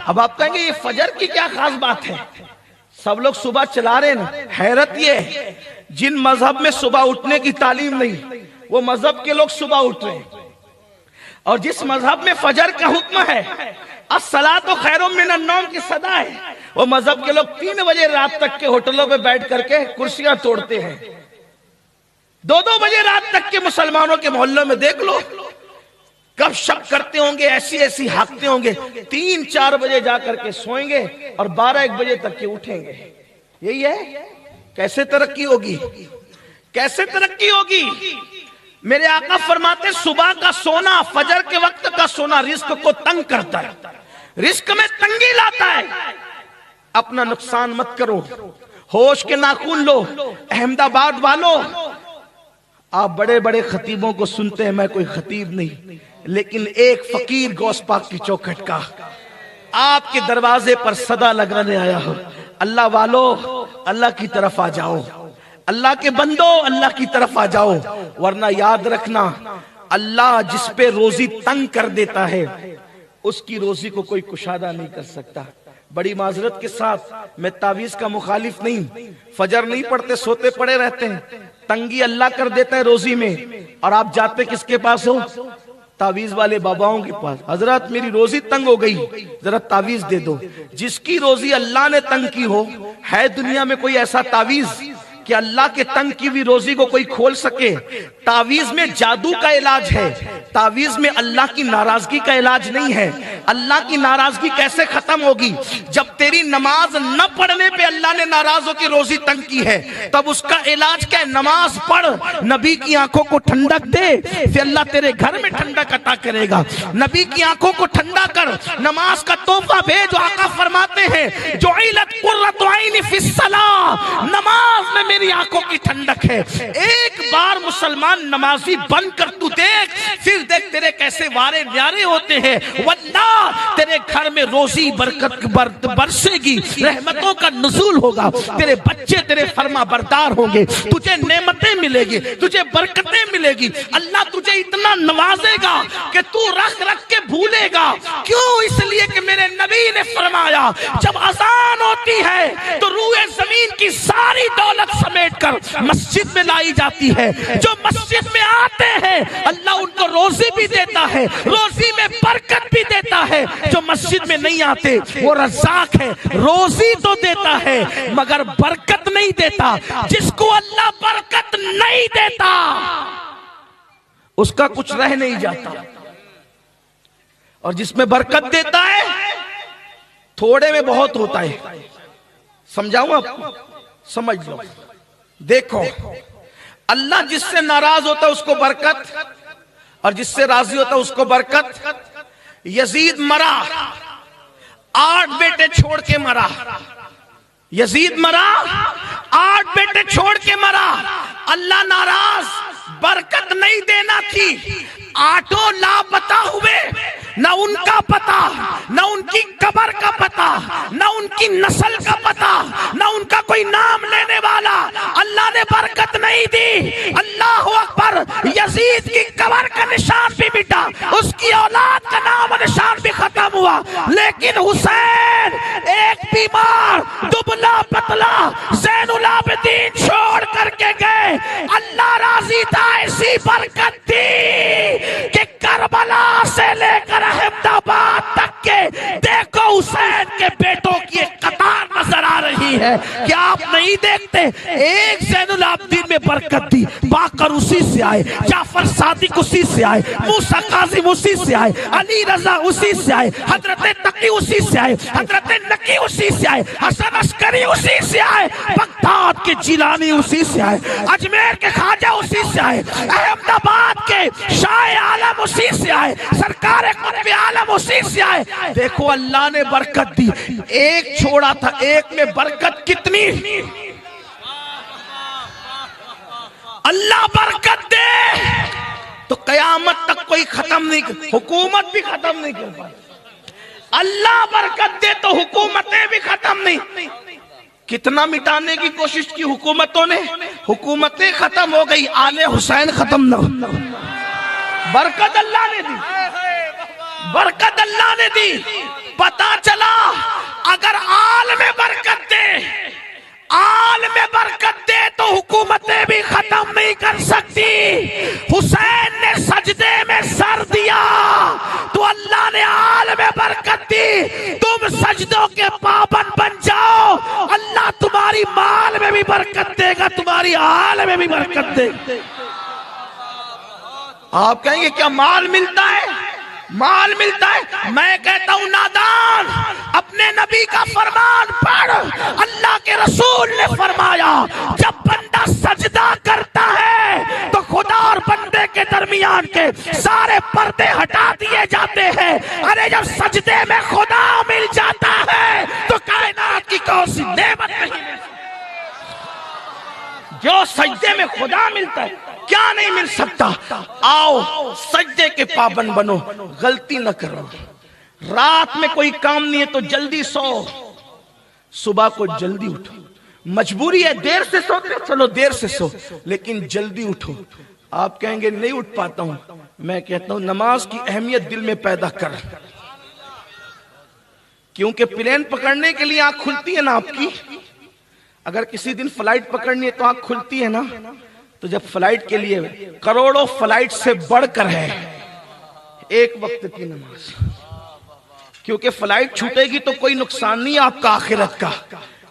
اب آپ کہیں گے یہ فجر کی کیا خاص بات ہے؟ سب لوگ صبح چلا رہے نا. حیرت یہ ہے جن مذہب میں صبح اٹھنے کی تعلیم نہیں وہ مذہب کے لوگ صبح اٹھ رہے ہیں، اور جس مذہب میں فجر کا حکم ہے الصلاۃ خیر من النوم کی صدا ہے، وہ مذہب کے لوگ 3 بجے رات تک کے ہوٹلوں پہ بیٹھ کر کے کرسیاں توڑتے ہیں. 2 بجے رات تک کے مسلمانوں کے محلوں میں دیکھ لو، کب شک کرتے ہوں گے، ایسی ایسی ہاکتے ہوں گے، 3-4 بجے جا کر کے سوئیں گے اور 12-1 بجے تک کے اٹھیں گے. یہی ہے. کیسے ترقی ہوگی؟ کیسے ترقی ہوگی؟ میرے آقا فرماتے صبح کا سونا، فجر کے وقت کا سونا رزق کو تنگ کرتا ہے، رزق میں تنگی لاتا ہے. اپنا نقصان مت کرو، ہوش کے ناخن لو. احمد آباد والو، آپ بڑے بڑے خطیبوں کو سنتے ہیں، میں کوئی خطیب نہیں، لیکن ایک فقیر غوث پاک کی چوکھٹ کا آپ کے دروازے پر صدا لگانے آیا ہو. اللہ والو، اللہ کی طرف آ جاؤ، اللہ کے بندو اللہ کی طرف آ جاؤ، ورنہ یاد رکھنا اللہ جس پہ روزی تنگ کر دیتا ہے اس کی روزی کو کوئی کشادہ نہیں کر سکتا. بڑی معذرت کے ساتھ میں تعویذ کا مخالف نہیں، فجر نہیں پڑھتے سوتے پڑے رہتے ہیں، تنگی اللہ کر دیتا ہے روزی میں، اور آپ جاتے کس کے پاس ہو؟ تعویذ والے باباؤں کے پاس. حضرت میری روزی تنگ ہو گئی، ذرا تعویذ دے دو. جس کی روزی اللہ نے تنگ کی ہو، ہے دنیا میں کوئی ایسا تعویذ کہ اللہ کے تنگ کی ہوئی روزی کو کوئی کھول سکے؟ تعویذ میں جادو کا علاج ہے، تعویذ میں اللہ کی ناراضگی کا علاج نہیں ہے. اللہ کی ناراضگی کیسے ختم ہوگی؟ جب تیری نماز نہ پڑھنے پہ اللہ نے ناراض ہو کے روزی تنگ کی ہے، تب اس کا علاج کیا ہے؟ نماز پڑھ، نبی کی آنکھوں کو ٹھنڈک دے، پھر اللہ تیرے گھر میں ٹھنڈک عطا کرے گا. نبی کی آنکھوں کو ٹھنڈا کر، نماز کا تحفہ بھیج. آقا فرماتے ہیں جعلت قرۃ عینی فی الصلاۃ، نماز میں میری آنکھوں کی ٹھنڈک ہے. ایک بار مسلمان نمازی بن کر تو دیکھ، پھر دیکھ تیرے کیسے وارے نیارے ہوتے ہیں. واللہ تیرے گھر میں روزی برکت برسے گی، رحمتوں کا نزول ہوگا، تیرے بچے تیرے فرما بردار ہوں گے، تجھے نعمتیں ملے گی، تجھے برکتیں ملے گی. اللہ تجھے اتنا نوازے گا کہ تو رکھ رکھ کے بھولے گا. کیوں؟ اس لیے کہ میرے نبی نے فرمایا جب اذان ہوتی ہے تو روئے زمین کی ساری دولت سمیٹ کر مسجد میں لائی جاتی ہے. جو مسجد میں آتے ہیں اللہ ان کو روزی بھی دیتا ہے، روزی میں برکت بھی دیتا ہے. جو مسجد میں نہیں آتے وہ رزاق ہے، روزی تو دیتا ہے مگر برکت نہیں دیتا. جس کو اللہ برکت نہیں دیتا اس کا کچھ رہ نہیں جاتا، اور جس میں برکت دیتا ہے تھوڑے میں بہت ہوتا ہے. سمجھاؤں آپ کو؟ سمجھ لو. دیکھو اللہ جس سے ناراض ہوتا ہے اس کو برکت، اور جس سے راضی ہوتا ہے اس کو برکت. یزید مرا، 8 بیٹے چھوڑ کے مرا. یزید مرا، 8 بیٹے چھوڑ کے مرا. اللہ ناراض، برکت نہیں دینا تھی. 8 لاپتہ ہوئے، نہ ان کا پتہ، نہ ان کی قبر کا پتہ، نہ ان کی نسل کا پتہ، نہ ان کا کوئی نام لینے والا. اللہ نے برکت نہیں دی. اللہ اکبر. یزید کی قبر کا نشان بھی مٹا، اس کی اولاد کا نام و نشان بھی ختم ہوا. لیکن حسین ایک بیمار دبلا پتلا زین العابدین چھوڑ کر کے گئے. اللہ راضی تھا، ایسی برکت دی کہ کربلا سے لے کر احمد آباد تک کے دیکھو حسین کے بیٹوں کی ایک قطار نظر آ رہی ہے. کیا آپ نہیں دیکھتے؟ ایک زین العابدین میں برکت دی، باقر اسی سے آئے، جعفر صادق اسی سے آئے، موسیٰ کاظم اسی سے آئے، علی رضا اسی سے آئے، حضرت تقی اسی سے آئے، حضرت نقی اسی سے آئے، حسن عسکری اسی سے آئے، بغداد کے جیلانی اسی سے آئے، اجمیر کے خواجہ اسی سے آئے، احمد آباد کے شاہ عالم اسی سے آئے، سرکار قطب عالم اسی سے آئے. دیکھو اللہ نے برکت دی. ایک چھوڑا تھا، ایک میں برکت کتنی. اللہ برکت دے تو قیامت تک کوئی ختم نہیں کر، حکومت بھی ختم نہیں کر پائے. اللہ برکت دے تو حکومتیں بھی ختم نہیں. کتنا مٹانے کی کوشش کی حکومتوں نے، حکومتیں ختم ہو گئی، آل حسین ختم نہ ہو. برکت اللہ نے دی، برکت اللہ نے دی. پتا چلا نعمتیں بھی ختم نہیں کر سکتی. حسین نے سجدے میں سر دیا تو اللہ نے آل میں برکت دی. تم سجدوں کے پابند بن جاؤ، اللہ تمہاری مال میں بھی برکت دے گا، تمہاری آل میں بھی برکت دے گا. آپ کہیں گے کیا مال ملتا ہے؟ مال ملتا ہے. میں کہتا ہوں نادان، اپنے نبی کا فرمان پڑھ. اللہ کے رسول نے فرمایا جب بندہ سجدہ کرتا ہے تو خدا اور بندے کے درمیان کے سارے پردے ہٹا دیے جاتے ہیں. ارے جب سجدے میں خدا مل جاتا ہے تو کائنات کی کون سی نعمت نہیں مل سکتی. جو سجدے میں خدا ملتا ہے کیا نہیں مل سکتا. آؤ سجدے کے پابند بنو، غلطی نہ کرو. رات میں کوئی کام نہیں ہے تو جلدی سو، صبح کو جلدی اٹھو. مجبوری ہے دیر سے سوتے چلو دیر سے سو، لیکن جلدی اٹھو. آپ کہیں گے نہیں اٹھ پاتا ہوں. میں کہتا ہوں نماز کی اہمیت دل میں پیدا کر، کیونکہ پلین پکڑنے کے لیے آنکھ کھلتی ہے نا آپ کی. اگر کسی دن فلائٹ پکڑنی ہے تو آنکھ کھلتی ہے نا. تو جب فلائٹ کے لیے کروڑوں فلائٹ سے بڑھ کر ہے ایک وقت کی نماز، کیونکہ فلائٹ چھوٹے گی تو کوئی نقصان نہیں آپ کا آخرت کا،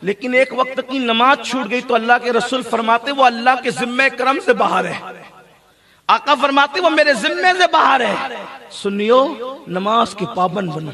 لیکن ایک وقت کی نماز چھوٹ گئی تو اللہ کے رسول فرماتے وہ اللہ کے ذمہ کرم سے باہر ہے. آقا فرماتے وہ میرے ذمے سے باہر ہے. سنیو نماز کے پابند بنو.